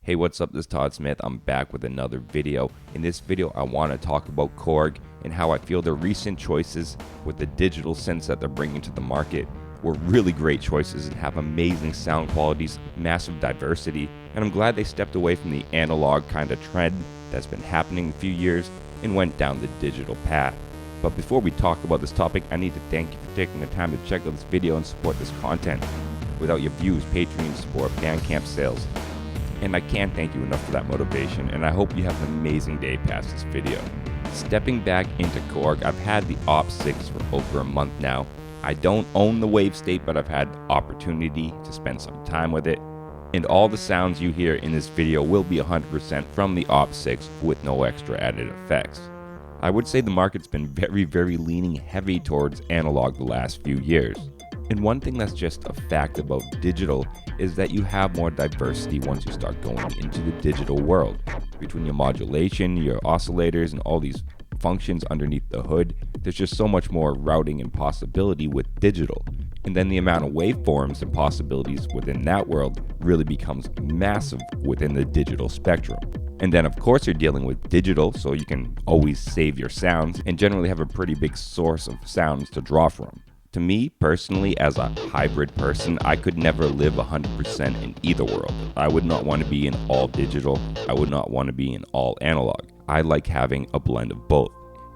Hey, what's up? This is Todd Smith. I'm back with another video. In this video, I want to talk about Korg and how I feel their recent choices with the digital synths that they're bringing to the market were really great choices and have amazing sound qualities, massive diversity, and I'm glad they stepped away from the analog kind of trend that's been happening a few years and went down the digital path. But before we talk about this topic, I need to thank you for taking the time to check out this video and support this content. Without your views, Patreon support, Bandcamp sales, and I can't thank you enough for that motivation, and I hope you have an amazing day past this video. Stepping back into Korg, I've had the OPsix for over a month now. I don't own the Wavestate, but I've had the opportunity to spend some time with it. And all the sounds you hear in this video will be 100% from the OPsix with no extra added effects. I would say the market's been very leaning heavy towards analog the last few years. And one thing that's just a fact about digital is that you have more diversity once you start going into the digital world. Between your modulation, your oscillators, and all these functions underneath the hood, there's just so much more routing and possibility with digital. And then the amount of waveforms and possibilities within that world really becomes massive within the digital spectrum. And then of course you're dealing with digital, so you can always save your sounds and generally have a pretty big source of sounds to draw from. To me, personally, as a hybrid person, I could never live 100% in either world. I would not want to be in all digital. I would not want to be in all analog. I like having a blend of both.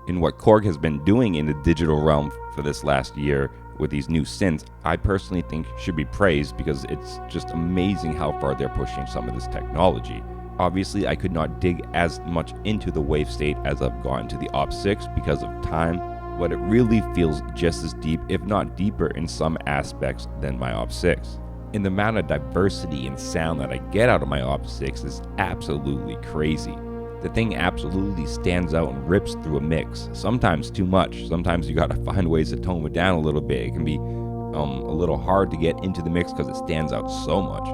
And what Korg has been doing in the digital realm for this last year with these new synths, I personally think should be praised because it's just amazing how far they're pushing some of this technology. Obviously, I could not dig as much into the Wavestate as I've gone to the OPsix because of time, but it really feels just as deep, if not deeper in some aspects than my OPsix. And the amount of diversity and sound that I get out of my OPsix is absolutely crazy. The thing absolutely stands out and rips through a mix, sometimes too much. Sometimes you gotta find ways to tone it down a little bit. It can be a little hard to get into the mix because it stands out so much.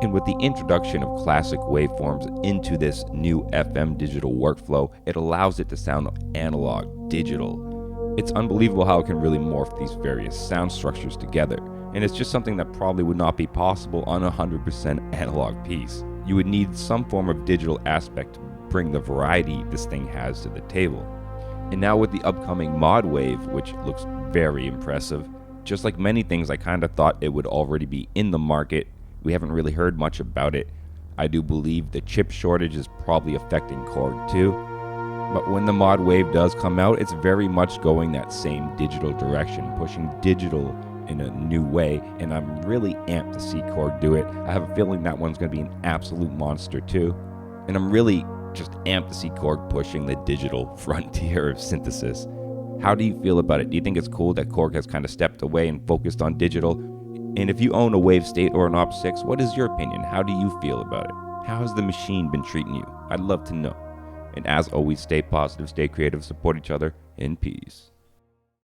And with the introduction of classic waveforms into this new FM digital workflow, it allows it to sound analog, digital. It's unbelievable how it can really morph these various sound structures together, and it's just something that probably would not be possible on a 100% analog piece. You would need some form of digital aspect to bring the variety this thing has to the table. And now with the upcoming Mod Wave, which looks very impressive, just like many things I kind of thought it would already be in the market, we haven't really heard much about it. I do believe the chip shortage is probably affecting Korg too. But when the Mod Wave does come out, it's very much going that same digital direction, pushing digital in a new way, and I'm really amped to see Korg do it. I have a feeling that one's going to be an absolute monster too, and I'm really just amped to see Korg pushing the digital frontier of synthesis. How do you feel about it? Do you think it's cool that Korg has kind of stepped away and focused on digital? And if you own a Wavestate or an OPsix, what is your opinion? How do you feel about it? How has the machine been treating you? I'd love to know. And as always, stay positive, stay creative, support each other, in peace.